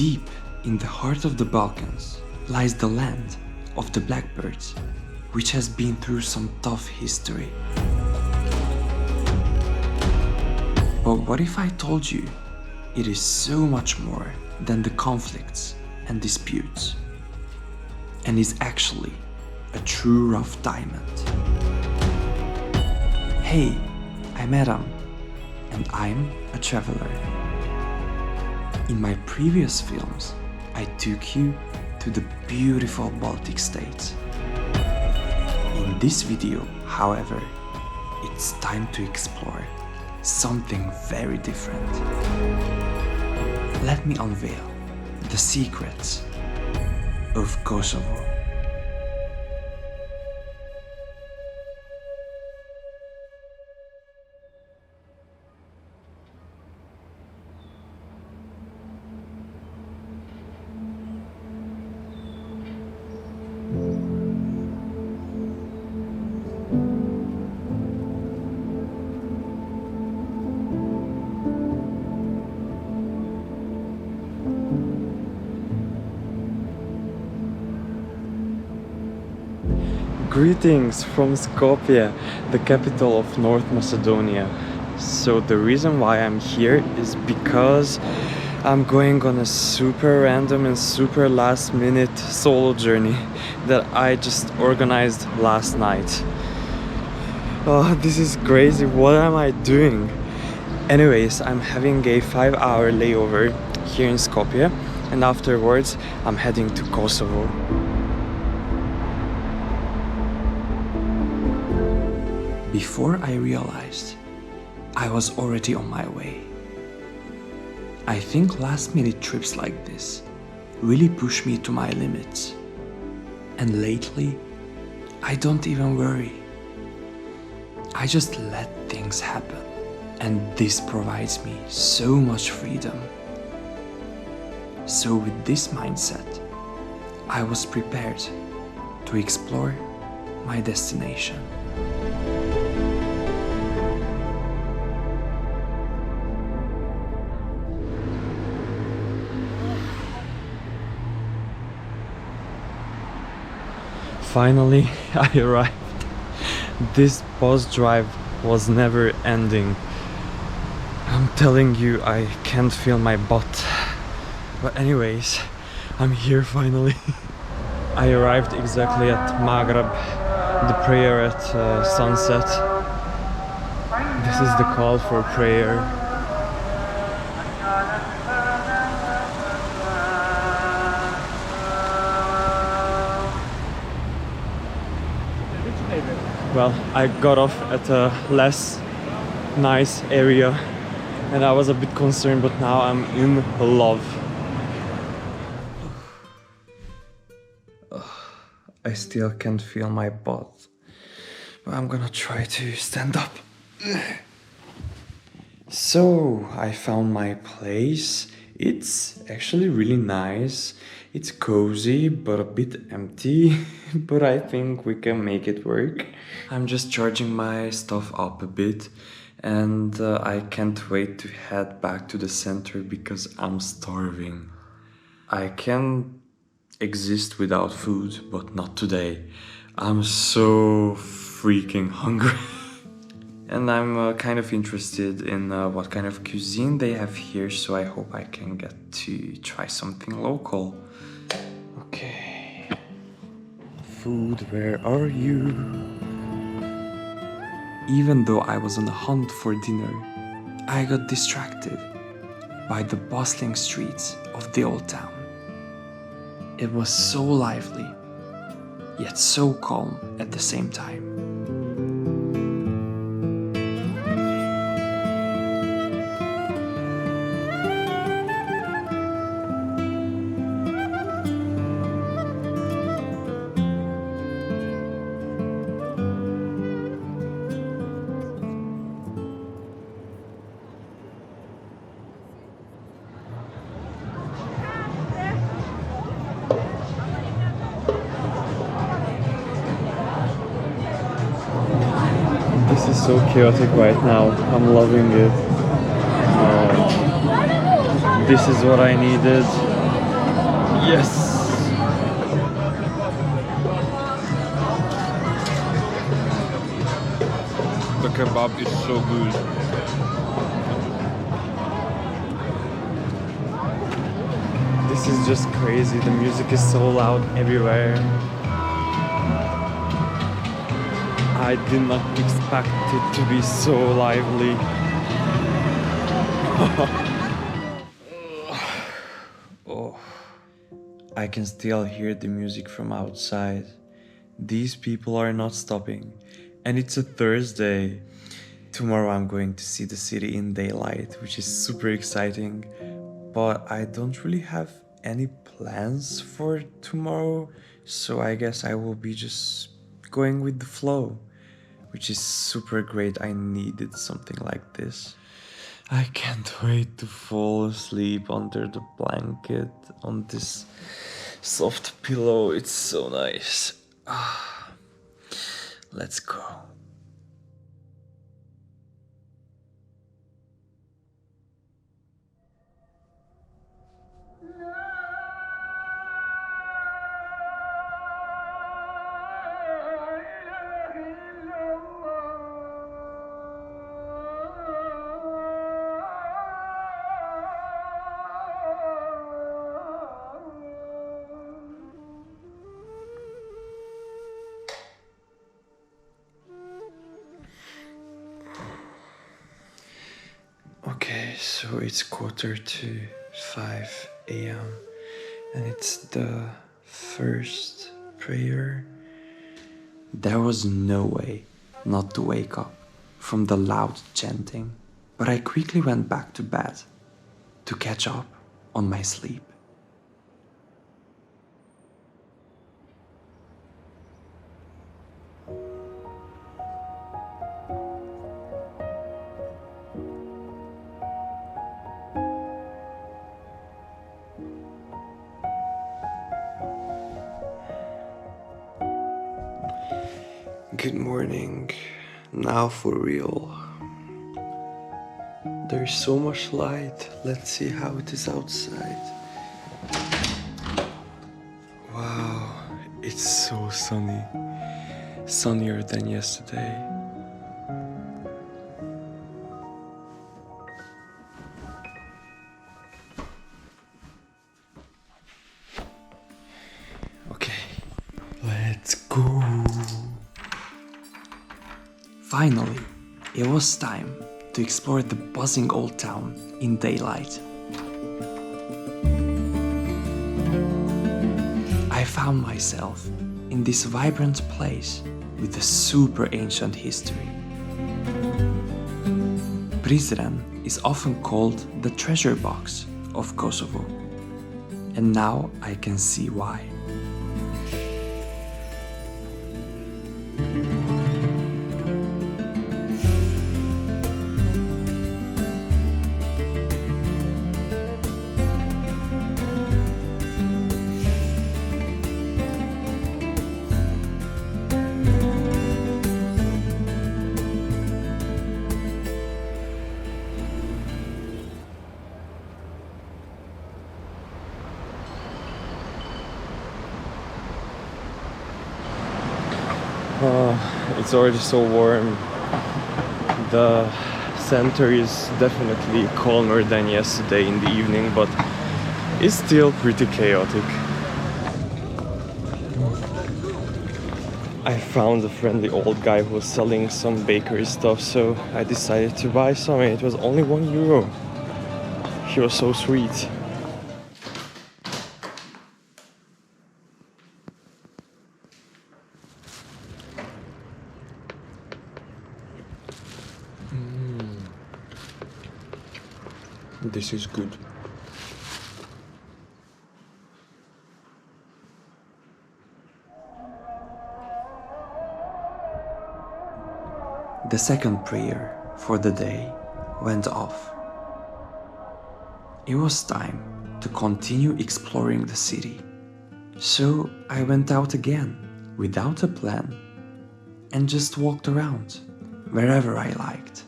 Deep in the heart of the Balkans lies the land of the blackbirds, which has been through some tough history. But what if I told you it is so much more than the conflicts and disputes, and is actually a true rough diamond? Hey, I'm Adam, and I'm a traveler. In my previous films, I took you to the beautiful Baltic states. In this video, however, it's time to explore something very different. Let me unveil the secrets of Kosovo. Greetings from Skopje, the capital of North Macedonia. So the reason why I'm here is because I'm going on a super random and super last minute solo journey that I just organized last night. Oh, this is crazy. What am I doing? Anyways, I'm having a 5-hour layover here in Skopje, and afterwards I'm heading to Kosovo. Before I realized, I was already on my way. I think last-minute trips like this really push me to my limits. And lately, I don't even worry. I just let things happen. And this provides me so much freedom. So with this mindset, I was prepared to explore my destination. Finally, I arrived. This bus drive was never ending. I'm telling you, I can't feel my butt. But anyways, I'm here finally. I arrived exactly at Maghreb, the prayer at sunset. This is the call for prayer. Well, I got off at a less nice area and I was a bit concerned, but now I'm in love. I still can't feel my butt, but I'm gonna try to stand up. So, I found my place. It's actually really nice. It's cozy, but a bit empty, but I think we can make it work. I'm just charging my stuff up a bit, and I can't wait to head back to the center because I'm starving. I can exist without food, but not today. I'm so freaking hungry. And I'm kind of interested in what kind of cuisine they have here, so I hope I can get to try something local. Okay. Food, where are you? Even though I was on a hunt for dinner, I got distracted by the bustling streets of the old town. It was so lively, yet so calm at the same time. This is so chaotic right now. I'm loving it. This is what I needed. Yes! The kebab is so good. This is just crazy. The music is so loud everywhere. I did not expect it to be so lively. Oh, I can still hear the music from outside. These people are not stopping, and it's a Thursday. Tomorrow I'm going to see the city in daylight, which is super exciting, but I don't really have any plans for tomorrow, so I guess I will be just going with the flow, which is super great. I needed something like this. I can't wait to fall asleep under the blanket on this soft pillow. It's so nice. Let's go. Okay, so it's 4:45 a.m. and it's the first prayer. There was no way not to wake up from the loud chanting, but I quickly went back to bed to catch up on my sleep. Good morning. Now for real. There's so much light. Let's see how it is outside. Wow, it's so sunny. Sunnier than yesterday. Okay, let's go. Finally, it was time to explore the buzzing old town in daylight. I found myself in this vibrant place with a super ancient history. Prizren is often called the treasure box of Kosovo, and now I can see why. It's already so warm. The center is definitely calmer than yesterday in the evening, but it's still pretty chaotic. I found a friendly old guy who was selling some bakery stuff, so I decided to buy some, and it was only €1. He was so sweet. This is good. The second prayer for the day went off. It was time to continue exploring the city. So I went out again without a plan and just walked around wherever I liked.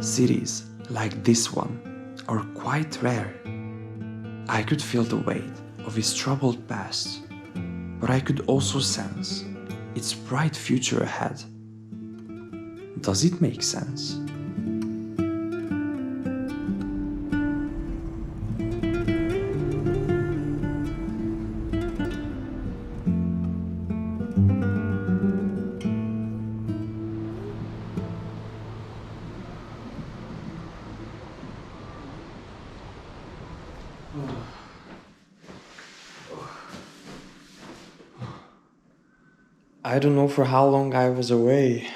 Cities like this one are quite rare. I could feel the weight of his troubled past, but I could also sense its bright future ahead. Does it make sense? I don't know for how long I was away.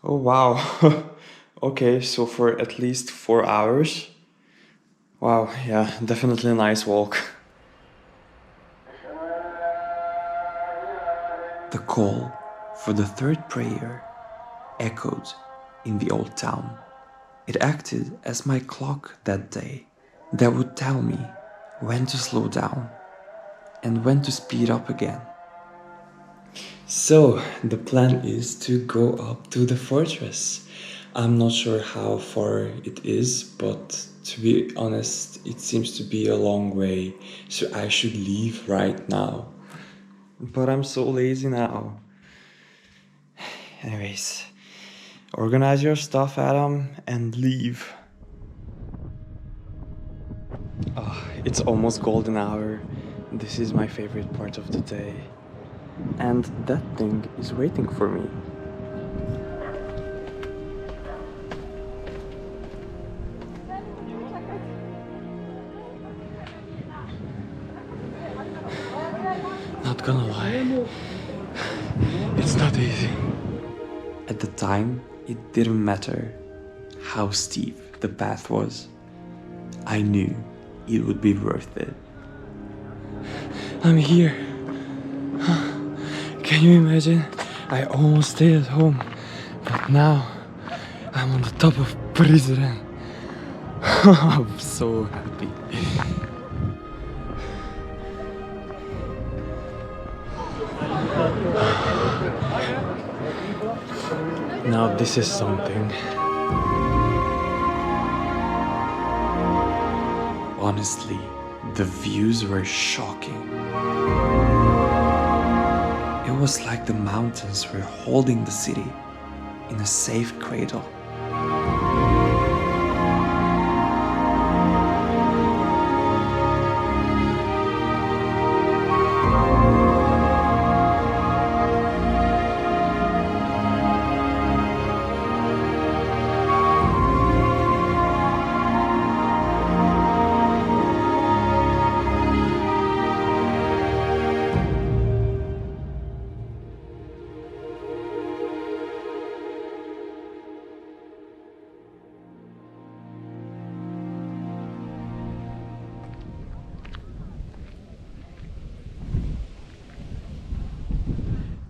Oh wow. Okay, so for at least 4 hours. Wow, yeah, definitely a nice walk. The call for the third prayer echoed in the old town. It acted as my clock that day that would tell me when to slow down and when to speed up again. So, the plan is to go up to the fortress. I'm not sure how far it is, but to be honest, it seems to be a long way, so I should leave right now. But I'm so lazy now. Anyways, organize your stuff, Adam, and leave. Oh, it's almost golden hour. This is my favorite part of the day. And that thing is waiting for me. Not gonna lie, it's not easy. At the time, it didn't matter how steep the path was. I knew it would be worth it. I'm here. Can you imagine? I almost stayed at home, but now I'm on the top of Prizren. I'm so happy. Now this is something. Honestly, the views were shocking. It was like the mountains were holding the city in a safe cradle.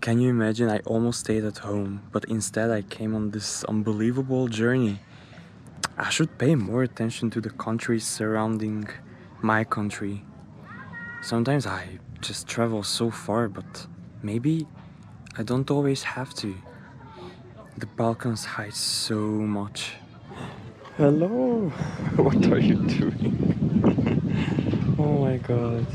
Can you imagine? I almost stayed at home, but instead I came on this unbelievable journey. I should pay more attention to the countries surrounding my country. Sometimes I just travel so far, but maybe I don't always have to. The Balkans hide so much. Hello! What are you doing? Oh my god.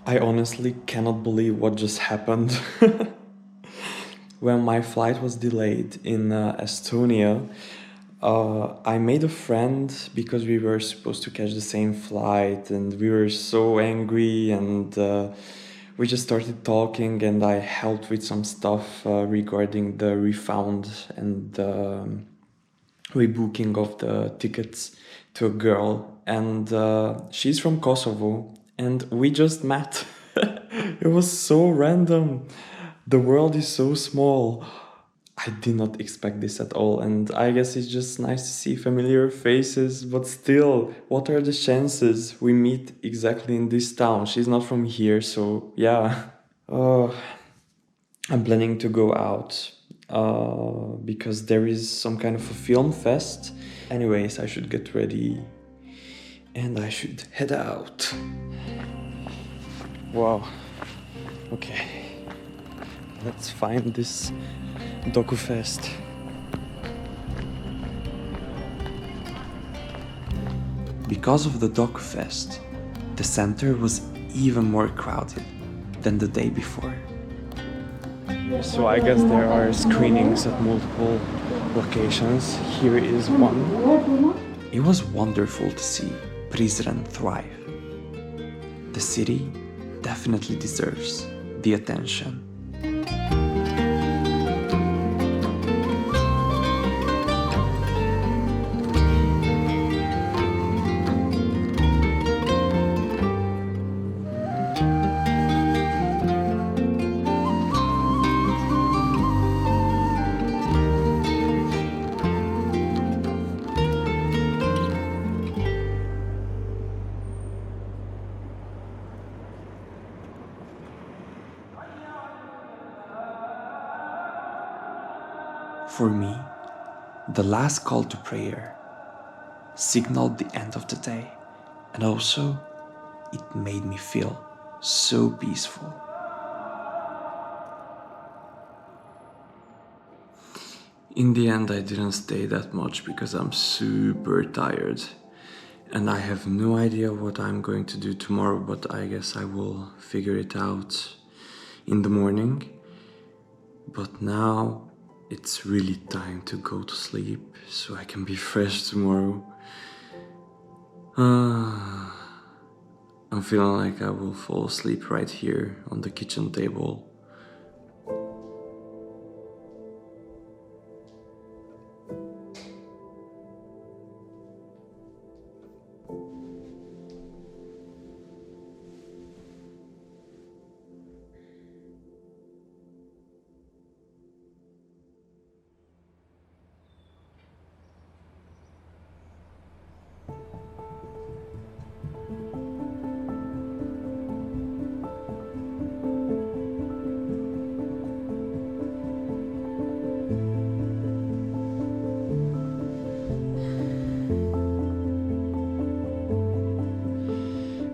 I honestly cannot believe what just happened. When my flight was delayed in Estonia, I made a friend because we were supposed to catch the same flight and we were so angry and we just started talking and I helped with some stuff regarding the refund and the rebooking of the tickets to a girl and she's from Kosovo and we just met. It was so random. The world is so small. I did not expect this at all, and I guess it's just nice to see familiar faces, but still, what are the chances we meet exactly in this town? She's not from here, so yeah. Oh, I'm planning to go out because there is some kind of a film fest. Anyways, I should get ready and I should head out. Wow. Okay. Let's find this Doku Fest. Because of the Doku Fest, the center was even more crowded than the day before. So I guess there are screenings at multiple locations. Here is one. It was wonderful to see Prizren thrive. The city definitely deserves the attention. For me, the last call to prayer signaled the end of the day, and also it made me feel so peaceful. In the end, I didn't stay that much because I'm super tired and I have no idea what I'm going to do tomorrow, but I guess I will figure it out in the morning. But now it's really time to go to sleep so I can be fresh tomorrow. I'm feeling like I will fall asleep right here on the kitchen table.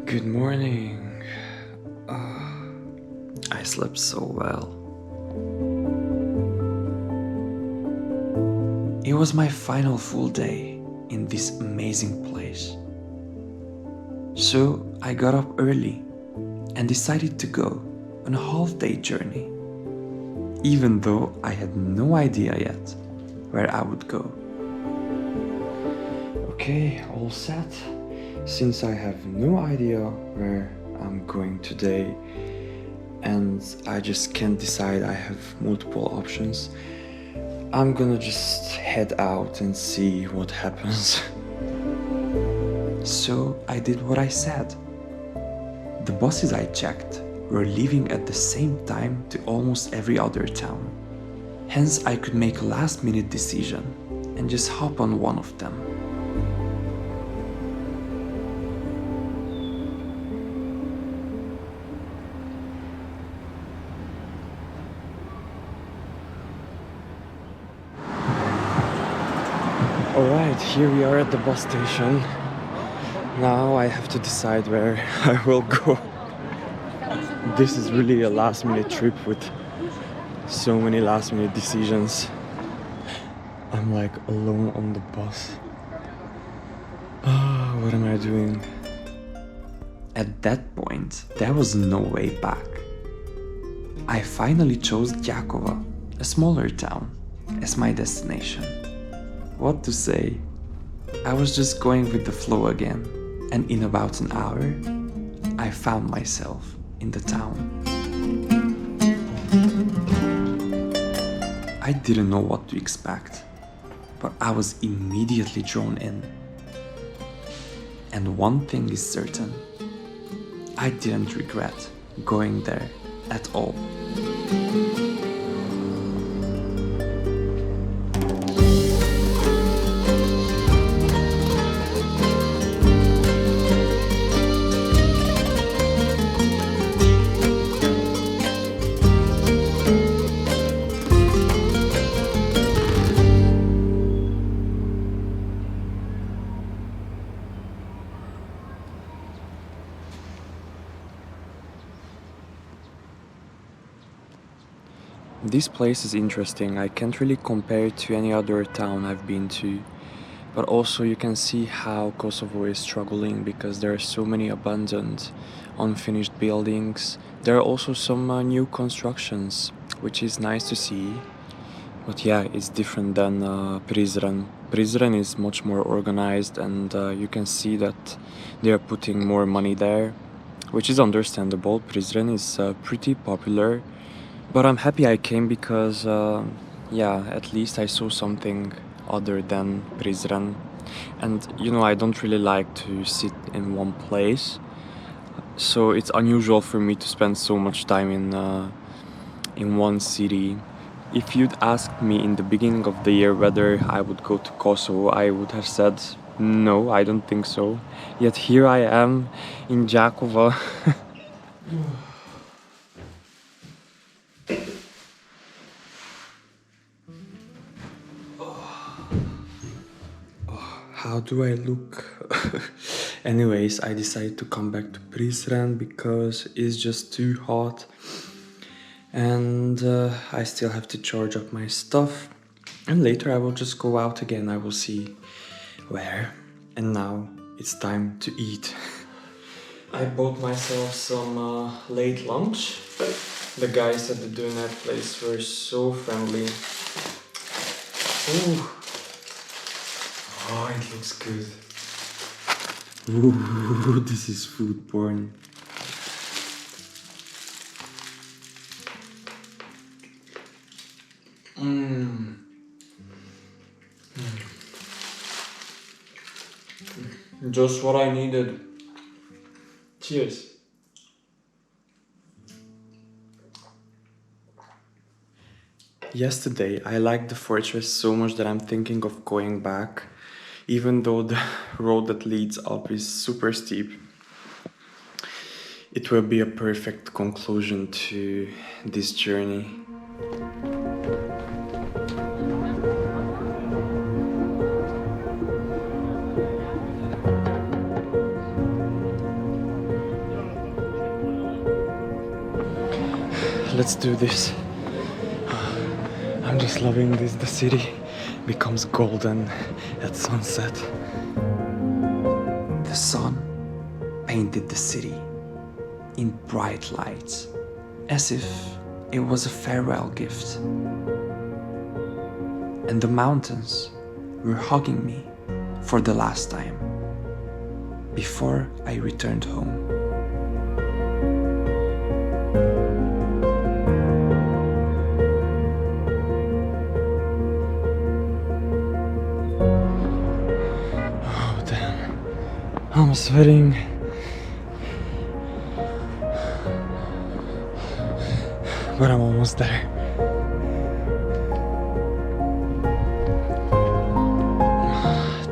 Good morning. I slept so well. It was my final full day in this amazing place. So I got up early and decided to go on a half-day journey, even though I had no idea yet where I would go. Okay, all set. Since I have no idea where I'm going today and I just can't decide, I have multiple options, I'm gonna just head out and see what happens. So I did what I said. The buses I checked were leaving at the same time to almost every other town. Hence I could make a last-minute decision and just hop on one of them. Alright, here we are at the bus station. Now I have to decide where I will go. This is really a last-minute trip with so many last-minute decisions. I'm like alone on the bus. What am I doing? At that point, there was no way back. I finally chose Gjakova, a smaller town, as my destination. What to say? I was just going with the flow again, and in about an hour, I found myself in the town. I didn't know what to expect, but I was immediately drawn in. And one thing is certain, I didn't regret going there at all. This place is interesting. I can't really compare it to any other town I've been to. But also you can see how Kosovo is struggling because there are so many abandoned, unfinished buildings. There are also some new constructions, which is nice to see. But yeah, it's different than Prizren. Prizren is much more organized, and you can see that they are putting more money there, which is understandable. Prizren is pretty popular, but I'm happy I came because, yeah, at least I saw something other than Prizren. And you know, I don't really like to sit in one place, so it's unusual for me to spend so much time in one city. If you'd asked me in the beginning of the year whether I would go to Kosovo, I would have said no, I don't think so. Yet here I am in Gjakova. How do I look? Anyways, I decided to come back to Prizren because it's just too hot. And I still have to charge up my stuff. And later I will just go out again. I will see where. And now it's time to eat. I bought myself some late lunch. The guys at the donut place were so friendly. Ooh. Oh, it looks good. Ooh, this is food porn. Just what I needed. Cheers. Yesterday, I liked the fortress so much that I'm thinking of going back, even though the road that leads up is super steep. It will be a perfect conclusion to this journey. Let's do this. I'm just loving this. The city becomes golden at sunset. The sun painted the city in bright lights, as if it was a farewell gift. And the mountains were hugging me for the last time before I returned home. Oh damn, I'm sweating. But I'm almost there.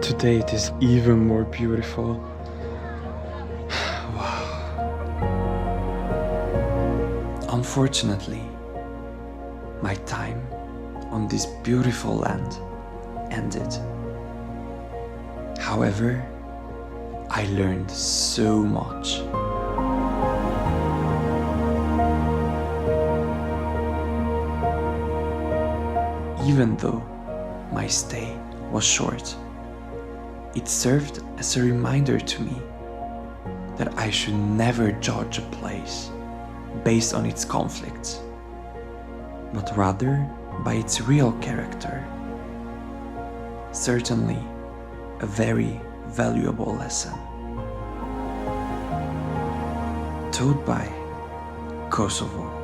Today it is even more beautiful. Wow. Unfortunately, my time on this beautiful land ended. However, I learned so much. Even though my stay was short, it served as a reminder to me that I should never judge a place based on its conflicts, but rather by its real character. Certainly, a very valuable lesson. Taught by Kosovo.